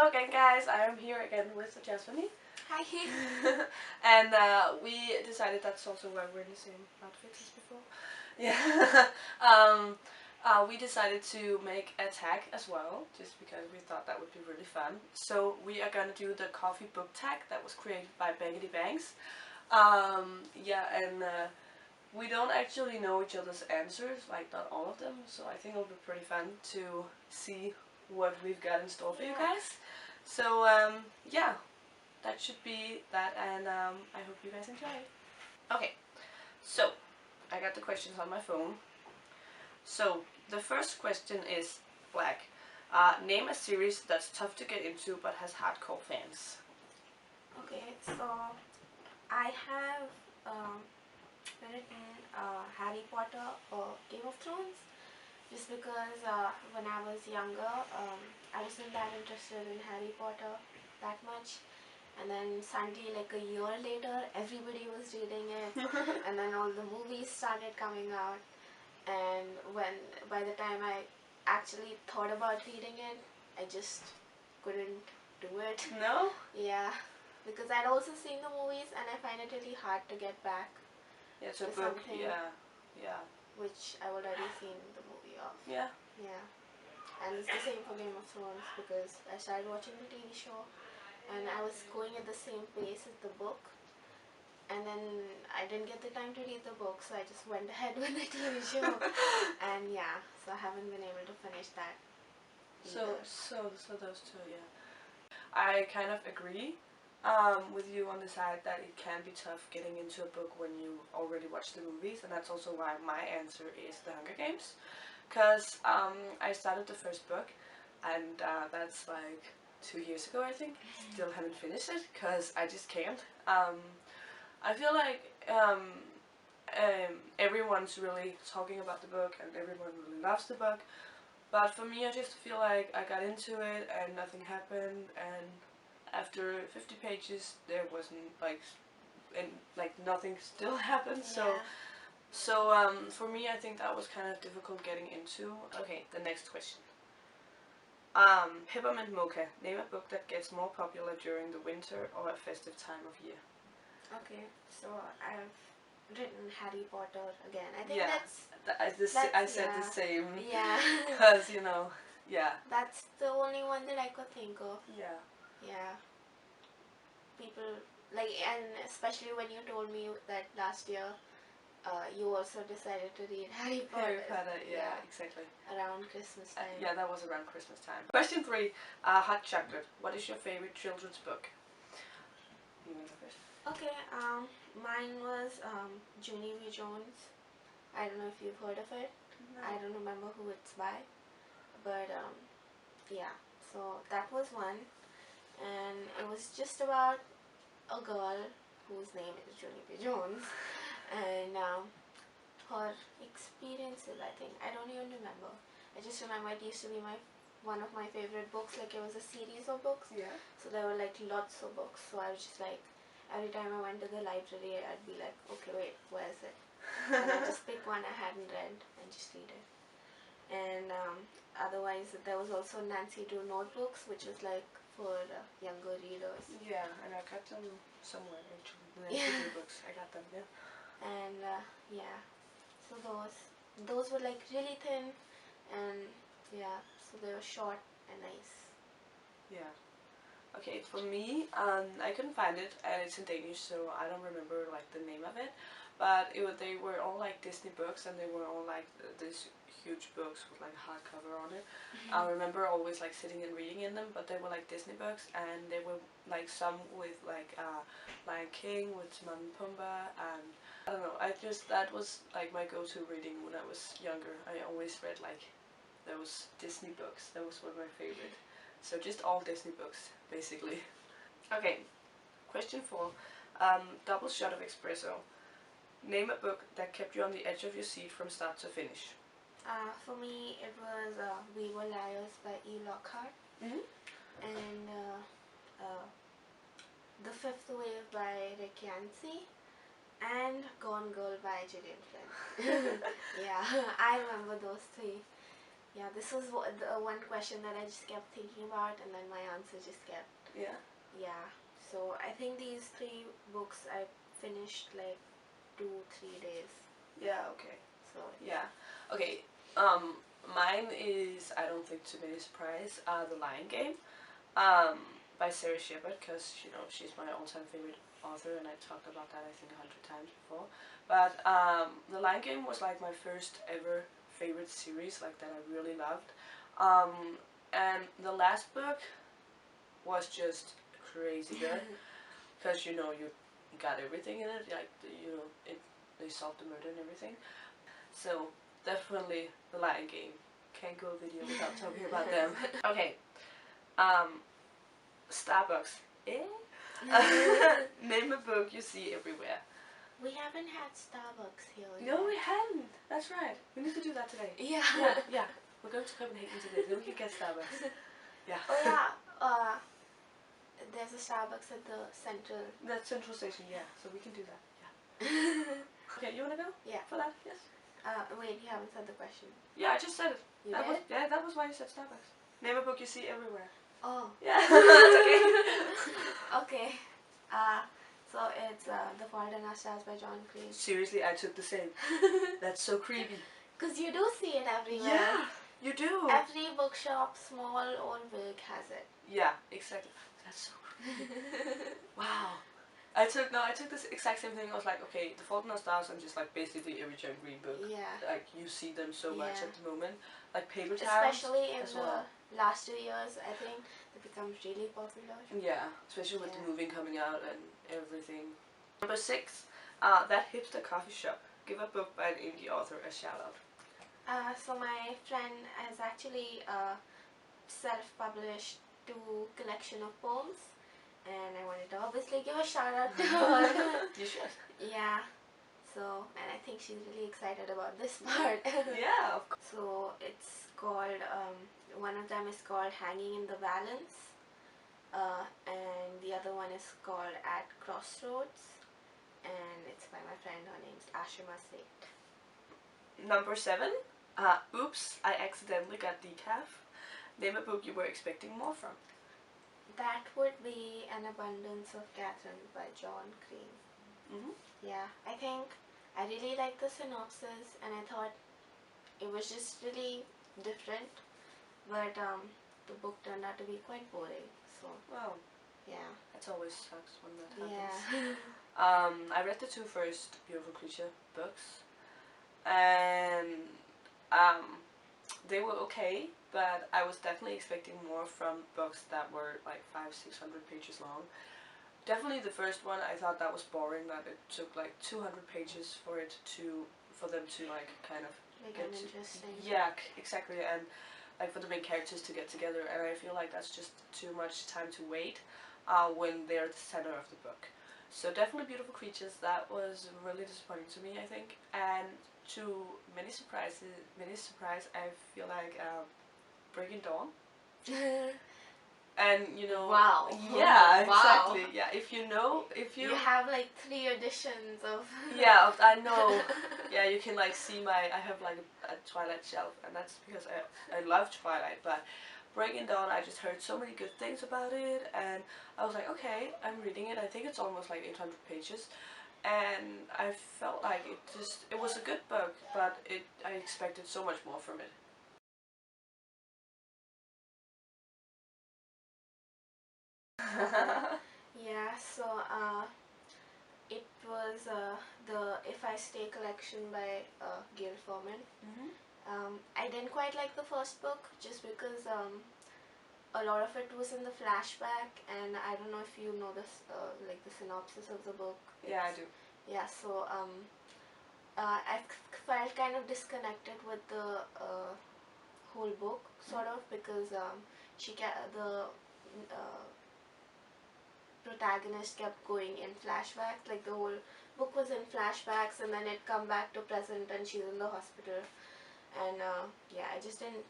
again, guys. I am here again with Ojaswani. Hi. And we decided that's also why we're in the same outfits as before. Yeah. We decided to make a tag as well, just because we thought that would be really fun. So we are gonna do the coffee book tag that was created by BangadyBangz. Yeah, and we don't actually know each other's answers, like not all of them, so I think it'll be pretty fun to see what we've got in store for you guys. So yeah, that should be that, and I hope you guys enjoy it. Okay, so I got the questions on my phone. So the first question is Black. Name a series that's tough to get into but has hardcore fans. Okay, so I have written Harry Potter or Game of Thrones just because when I was younger, I wasn't that interested in Harry Potter that much. And then suddenly, like a year later, everybody was reading it, and then all the movies started coming out. And by the time I actually thought about reading it, I just couldn't do it. No? Yeah, because I'd also seen the movies, and I find it really hard to get back Yeah, it's a to book. something Yeah. which I've already seen the movie of. Yeah. Yeah, and it's the same for Game of Thrones because I started watching the TV show, and I was going at the same pace as the book. And then I didn't get the time to read the book, so I just went ahead with the TV show. And yeah, so I haven't been able to finish that either. So those two, yeah. I kind of agree with you on the side that it can be tough getting into a book when you already watched the movies, and that's also why my answer is The Hunger Games. Because I started the first book, and that's like 2 years ago, I think. Still haven't finished it, because I just can't. I feel like everyone's really talking about the book, and everyone really loves the book. But for me, I just feel like I got into it and nothing happened, and after 50 pages there wasn't like nothing still happened. So for me, I think that was kind of difficult getting into. Okay, the next question. Peppermint mocha. Name a book that gets more popular during the winter or a festive time of year. Okay, so I've written Harry Potter again. I think Yeah, I said the same. Yeah. Because, yeah. That's the only one that I could think of. Yeah. Yeah. People, like, and especially when you told me that last year you also decided to read Harry Potter. Harry Potter, yeah, exactly. Around Christmas time. Yeah, that was around Christmas time. Question 3, hot chocolate. What is your favorite children's book? You want to go first? Okay, mine was Junie B. Jones. I don't know if you've heard of it. No. I don't remember who it's by, but yeah. So that was one, and it was just about a girl whose name is Junie B. Jones, and her experiences. I think I don't even remember. I just remember it used to be one of my favorite books. Like it was a series of books. Yeah. So there were like lots of books. So I was just like, every time I went to the library, I'd be like, okay, wait, where is it? And I just pick one I hadn't read and just read it. And otherwise, there was also Nancy Drew notebooks, which was like for younger readers. Yeah, and I got them somewhere actually. The Nancy Drew books, I got them, yeah. And yeah, so those were like really thin, and yeah, so they were short and nice. Yeah. Okay, for me, I couldn't find it, and it's in Danish, so I don't remember like the name of it. But they were all like Disney books, and they were all like these huge books with like a hardcover on it. I remember always like sitting and reading in them, but they were like Disney books, and they were like some with like Lion King with Timon and Pumbaa, and I don't know. That was like my go-to reading when I was younger. I always read like those Disney books. That was one of my favorite. So just all Disney books, basically. Okay, question 4. Double shot of espresso. Name a book that kept you on the edge of your seat from start to finish. For me, it was We Were Liars by E. Lockhart. And The Fifth Wave by Rick Yancey. And Gone Girl by Gillian Flynn. Yeah, I remember those 3. Yeah, this was the one question that I just kept thinking about, and then my answer just kept. Yeah. Yeah. So I think these 3 books I finished like 2-3 days. Yeah. Okay. So Yeah. Okay. Mine is, I don't think too many surprise. The Lion Game. By Sarah Shepard, because you know she's my all-time favorite author, and I talked about that I think 100 times before. But The Lion Game was like my first ever favorite series, like that I really loved. And the last book was just crazy good, because you know you got everything in it, like you know they solved the murder and everything. So definitely The Lion Game. Can't go video without talking about them. Okay. Um, Starbucks. Eh? Name a book you see everywhere. we haven't had Starbucks here No, we yet. hadn't. That's right. We need to do that today. Yeah. Yeah. We're going to Copenhagen today, then we can get Starbucks. Yeah. Oh yeah. There's a Starbucks at the central. That's Central Station, yeah. So we can do that. Yeah. Okay, you wanna go? Yeah. For that? Yes. Wait, you haven't said the question. Yeah, I just said it. You that did? that was why you said Starbucks. Name a book you see everywhere. Oh. Yeah. That's okay. Okay. So it's The Fault in Our Stars by John Green. Seriously, I took the same. That's so creepy. Cause you do see it everywhere. Yeah, you do. Every bookshop, small or big, has it. Yeah, exactly. That's so creepy. Wow. I took this exact same thing. I was like, okay, The Fault in Our Stars, and just like basically every John Green book. Yeah. Like you see them so much Yeah. at the moment. Like paper towns. Especially in as the well. last 2 years, I think they become really popular. Yeah, especially with the Yeah. moving coming out and everything. Number 6, That Hipster Coffee Shop. Give a book by an indie author a shout out. So my friend has actually self-published 2 collection of poems, and I wanted to obviously give a shout out to her. You should. Yeah. So, and I think she's really excited about this part. Yeah, of course. So it's called, one of them is called Hanging in the Balance, and the other one is called At Crossroads, and it's by my friend. Her name's Ashima Seth. Number 7, Oops, I Accidentally Got Decaf. Name a book you were expecting more from. That would be An Abundance of Catherine by John Green. Mm-hmm. Yeah, I think I really liked the synopsis, and I thought it was just really different, but the book turned out to be quite boring. So Well, yeah. that always sucks when that happens. Yeah. I read the 2 first Beautiful Creature books, and they were okay, but I was definitely expecting more from books that were like 500-600 pages long. Definitely the first one, I thought that was boring, that it took like 200 pages for them to like kind of Make get it to, interesting. yeah, exactly, and like for the main characters to get together, and I feel like that's just too much time to wait when they're at the center of the book. So definitely Beautiful Creatures, that was really disappointing to me, I think, and to many surprise, I feel like Breaking Dawn. And you know, Wow. yeah, Wow. exactly, yeah. If you You have like 3 editions of. yeah, I know. Yeah, you can like see I have like a Twilight shelf, and that's because I love Twilight, but Breaking Dawn, I just heard so many good things about it, and I was like, okay, I'm reading it. I think it's almost like 800 pages, and I felt like it was a good book, but I expected so much more from it. Yeah, so it was the If I Stay collection by Gail Forman. Mm-hmm. I didn't quite like the first book just because a lot of it was in the flashback, and I don't know if you know this, like the synopsis of the book. Yeah, I do. Yeah, so I felt kind of disconnected with the whole book, sort of, because the uh, protagonist kept going in flashbacks. Like the whole book was in flashbacks, and then it come back to present, and she's in the hospital. And yeah, I just didn't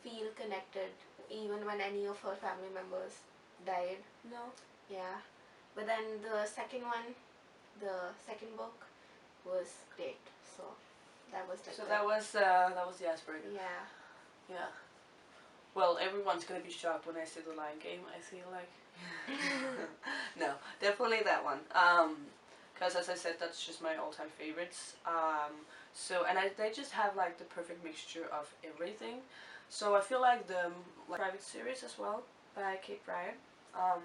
feel connected even when any of her family members died. No. Yeah, but then the second book was great. So that was the So that was the icebreaker. yeah. Yeah. Well, everyone's gonna be shocked when I say the Lion Game, I feel like. No, definitely that one. Because as I said, that's just my all-time favorites. So, and they just have like the perfect mixture of everything. So I feel like the private series as well by Kate Bryan. Um,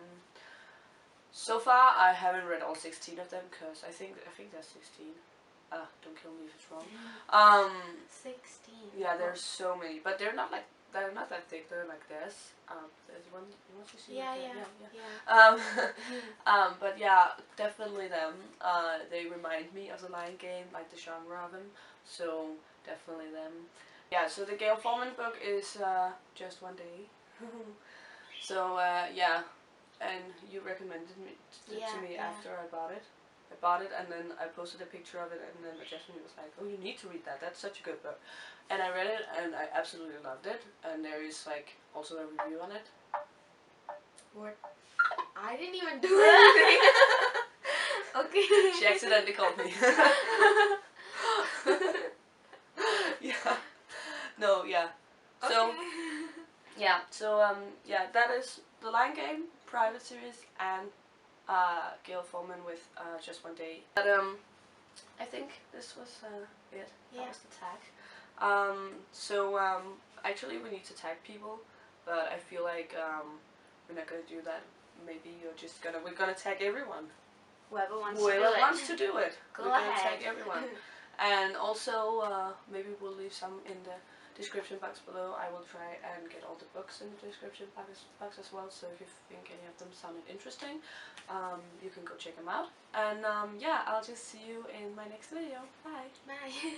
so far, I haven't read all 16 of them because I think there's 16. Don't kill me if it's wrong. 16. Yeah, there's so many, but they're not that thick. They're like this. There's one. You want to see? Yeah, like yeah, yeah. yeah. But yeah, definitely them. They remind me of the Lion Game, like the genre of them. So definitely them. Yeah. So the Gail Forman book is Just One Day. So yeah, and you recommended to me Yeah. after I bought it. I bought it and then I posted a picture of it and then Ojaswani was like, oh, you need to read that. That's such a good book. And I read it and I absolutely loved it. And there is like also a review on it. What? I didn't even do anything. Okay. She accidentally called me. Yeah. No, yeah. So Okay. yeah, so yeah, that is the Lion Game private series and Gail Forman with Just One Day. But I think this was it. Yeah. That was the tag. Actually we need to tag people, but I feel like we're not gonna do that. Maybe we're gonna tag everyone. Whoever wants To do it. Go we're gonna ahead. tag everyone. And also maybe we'll leave some in the description box below. I will try and get all the books in the description box as well, so if you think any of them sounded interesting, you can go check them out. And yeah, I'll just see you in my next video. Bye. Bye.